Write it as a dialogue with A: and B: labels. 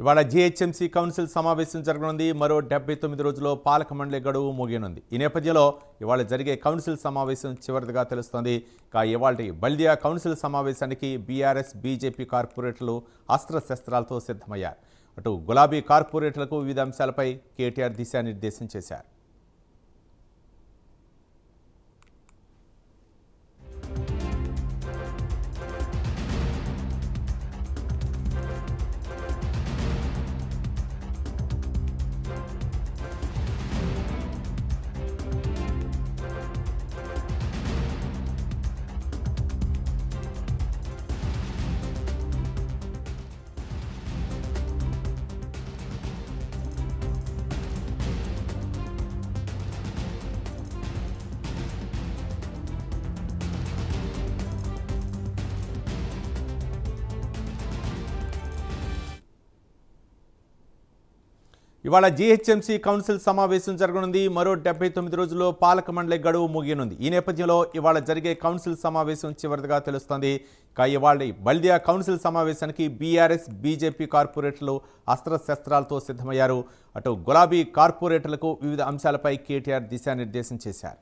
A: ఇవాళ GHMC council సమావేశం జరగనుంది. మరో 79 రోజుల్లో పాలక మండలి గడువు ముగియనుంది. ఈ నేపథ్యంలో ఇవాళ జరిగే కౌన్సిల్ సమావేశం చివరిదిగా తెలుస్తోంది. ఇవాళ బల్దియా కౌన్సిల్ సమావేశానికి బీఆర్ఎస్ బీజేపీ కార్పొరేటర్లు అస్త్రశస్త్రాలతో సిద్ధమయ్యారు. అటు గులాబీ కార్పొరేటర్లకు వివిధ అంశాలపై కేటీఆర్ దిశానిర్దేశం చేశారు. ఇవాళ జీహెచ్ఎంసీ కౌన్సిల్ సమావేశం జరగనుంది. మరో 79 రోజుల్లో పాలక మండలి గడువు ముగియనుంది. ఈ నేపథ్యంలో ఇవాళ జరిగే కౌన్సిల్ సమావేశం చివరిదిగా తెలుస్తోంది. ఇవాళ బల్దియా కౌన్సిల్ సమావేశానికి బీఆర్ఎస్ బీజేపీ కార్పొరేటర్లు అస్త్రశస్త్రాలతో సిద్ధమయ్యారు. అటు గులాబీ కార్పొరేటర్లకు వివిధ అంశాలపై కేటీఆర్ దిశానిర్దేశం చేశారు.